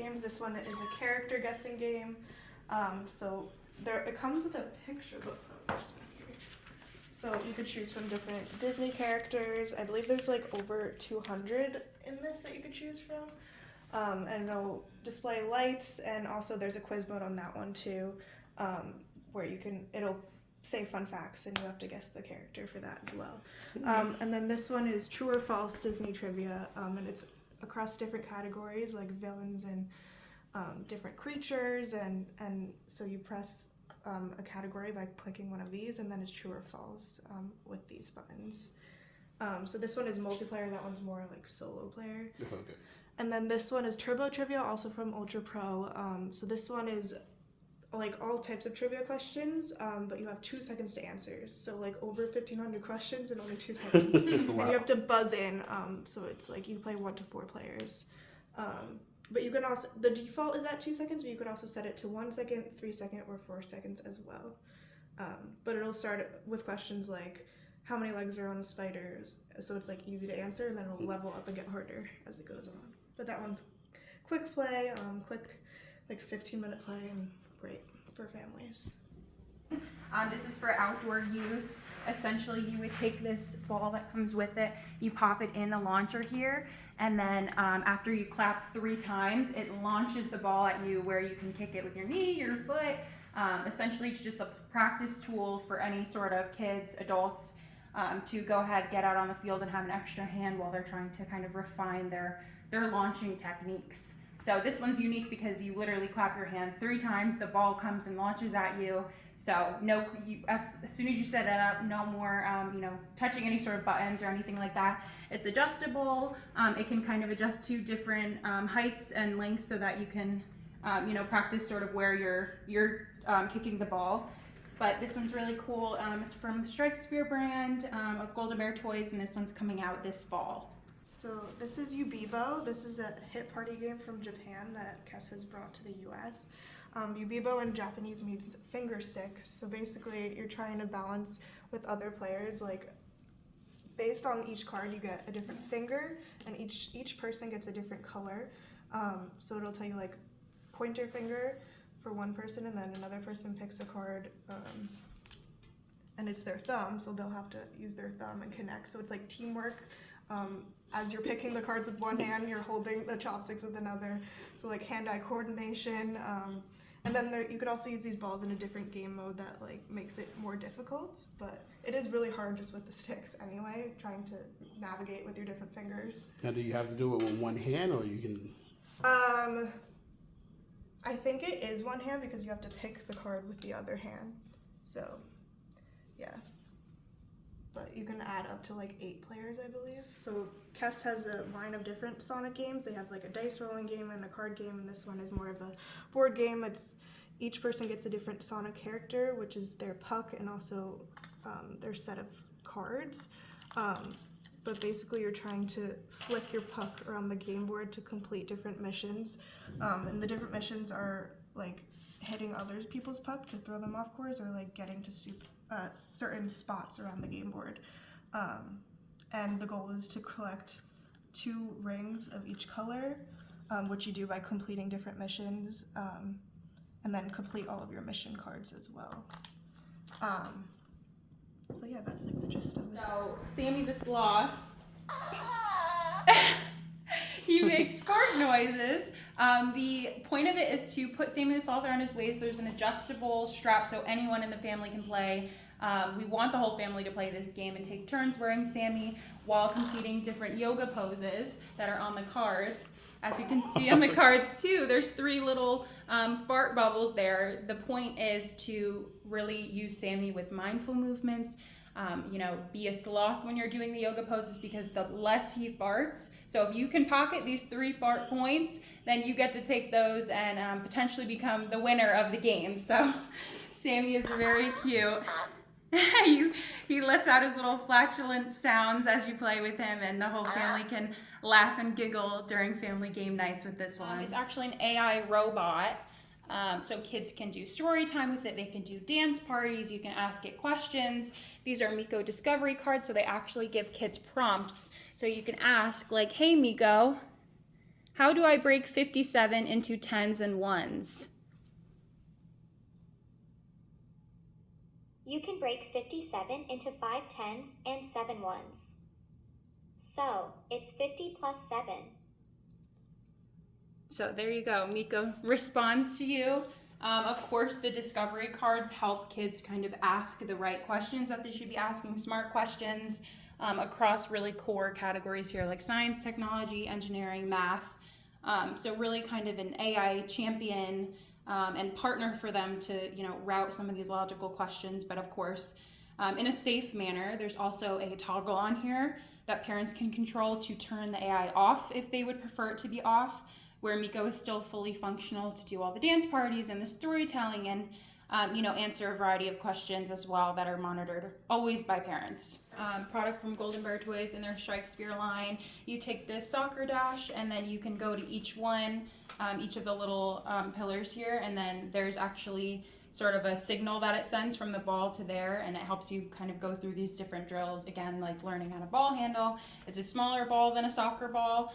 games. This one is a character guessing game. So it comes with a picture book. So you could choose from different Disney characters. I believe there's like over 200 in this that you could choose from. And it'll display lights, and also there's a quiz mode on that one too, where it'll say fun facts and you have to guess the character for that as well. And then this one is true or false Disney trivia, and it's across different categories like villains and different creatures, and so you press a category by clicking one of these, and then it's true or false with these buttons. So this one is multiplayer, that one's more like solo player. Okay. And then this one is Turbo Trivia, also from Ultra Pro. So this one is like all types of trivia questions, but you have 2 seconds to answer. So like over 1,500 questions in only 2 seconds. Wow. And you have to buzz in, so it's like you play 1 to 4 players. But you can also, the default is at 2 seconds, but you could also set it to 1 second, 3 second, or 4 seconds as well. But it'll start with questions like, how many legs are on a spider? So it's like easy to answer, and then it'll level up and get harder as it goes on. But that one's quick play, quick like 15-minute play, and great for families. This is for outdoor use. Essentially, you would take this ball that comes with it, you pop it in the launcher here, and then after you clap 3 times, it launches the ball at you where you can kick it with your knee, your foot. Essentially, it's just a practice tool for any sort of kids, adults, to go ahead, get out on the field and have an extra hand while they're trying to kind of refine their launching techniques. So this one's unique because you literally clap your hands 3 times, the ball comes and launches at you. So as soon as you set it up, no more touching any sort of buttons or anything like that. It's adjustable. It can kind of adjust to different heights and lengths so that you can practice sort of where you're kicking the ball. But this one's really cool. It's from the Strike Sphere brand of Golden Bear Toys, and this one's coming out this fall. So this is Yubibo. This is a hit party game from Japan that Kes has brought to the US. Yubibo in Japanese means finger sticks. So basically you're trying to balance with other players. Like based on each card you get a different finger, and each person gets a different color. So it'll tell you like pointer finger for one person, and then another person picks a card and it's their thumb, so they'll have to use their thumb and connect. So it's like teamwork. As you're picking the cards with one hand, you're holding the chopsticks with another. So like hand-eye coordination. And then you could also use these balls in a different game mode that like makes it more difficult. But it is really hard just with the sticks anyway, trying to navigate with your different fingers. Now, do you have to do it with one hand, or you can? I think it is one hand because you have to pick the card with the other hand. So, yeah. But you can add up to like 8 players, I believe. So Kes has a line of different Sonic games. They have like a dice rolling game and a card game, and this one is more of a board game. Each person gets a different Sonic character, which is their puck and also their set of cards. But basically you're trying to flick your puck around the game board to complete different missions. And the different missions are like hitting other people's puck to throw them off course, or like getting to certain spots around the game board. And the goal is to collect 2 rings of each color, which you do by completing different missions, and then complete all of your mission cards as well. So yeah, that's like the gist of this. So Sammy the Sloth, he makes fart noises. The point of it is to put Sammy the Sloth around his waist. There's an adjustable strap so anyone in the family can play. We want the whole family to play this game and take turns wearing Sammy while completing different yoga poses that are on the cards. As you can see on the cards too, there's 3 little fart bubbles there. The point is to really use Sammy with mindful movements. Be a sloth when you're doing the yoga poses, because the less he farts. So if you can pocket these 3 fart points, then you get to take those and potentially become the winner of the game. So Sammy is very cute. He lets out his little flatulent sounds as you play with him, and the whole family can laugh and giggle during family game nights with this one. It's actually an AI robot, so kids can do story time with it. They can do dance parties. You can ask it questions. These are Miko Discovery cards, so they actually give kids prompts. So you can ask, like, hey, Miko, How do I break 57 into tens and ones? You can break 57 into 5 tens and 7 ones. So, it's 50 plus 7. So there you go. Miko responds to you. Of course, the discovery cards help kids kind of ask the right questions that they should be asking, smart questions across really core categories here like science, technology, engineering, math. So really kind of an AI champion and partner for them to, route some of these logical questions. But of course, in a safe manner, there's also a toggle on here that parents can control to turn the AI off if they would prefer it to be off, where Miko is still fully functional to do all the dance parties and the storytelling and, answer a variety of questions as well that are monitored always by parents. Product from Golden Bear Toys in their Strike Sphere line. You take this soccer dash and then you can go to each one, each of the little pillars here, and then there's actually sort of a signal that it sends from the ball to there, and it helps you kind of go through these different drills, again, like learning how to ball handle. It's a smaller ball than a soccer ball,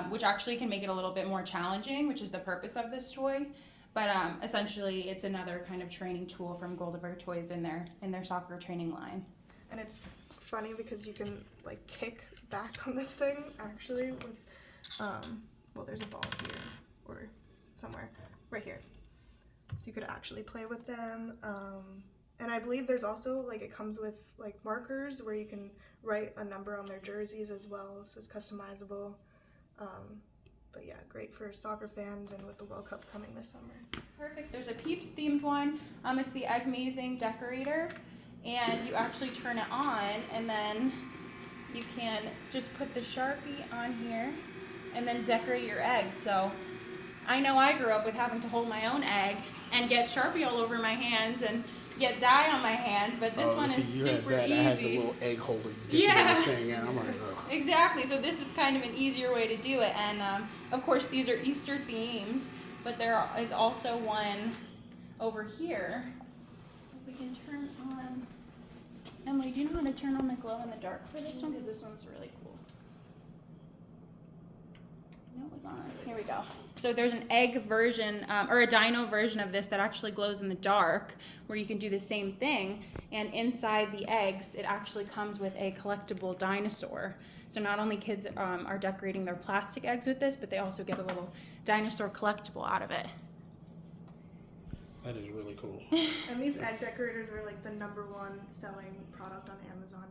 which actually can make it a little bit more challenging, which is the purpose of this toy. But essentially, it's another kind of training tool from Golden Bear Toys in their soccer training line. And it's funny because you can like kick back on this thing actually with, there's a ball here or somewhere right here. So you could actually play with them. And I believe there's also it comes with like markers where you can write a number on their jerseys as well. So it's customizable. But yeah, great for soccer fans and with the World Cup coming this summer. Perfect. There's a Peeps themed one. It's the Eggmazing Decorator, and you actually turn it on, and then you can just put the Sharpie on here and then decorate your egg. So I know I grew up with having to hold my own egg and get Sharpie all over my hands and get dye on my hands, but this one is super easy. I had the little egg holder. Yeah. Thing, and I'm like, ugh. Exactly. So this is kind of an easier way to do it, and of course these are Easter themed, but there is also one over here. If we can turn on. Emily, do you know how to turn on the glow in the dark for this one? Because this one's really cool. No, it was on. Here we go. So there's an egg version or a dino version of this that actually glows in the dark, where you can do the same thing. And inside the eggs, it actually comes with a collectible dinosaur. So not only kids are decorating their plastic eggs with this, but they also get a little dinosaur collectible out of it. That is really cool. And these egg decorators are like the #1 selling product on Amazon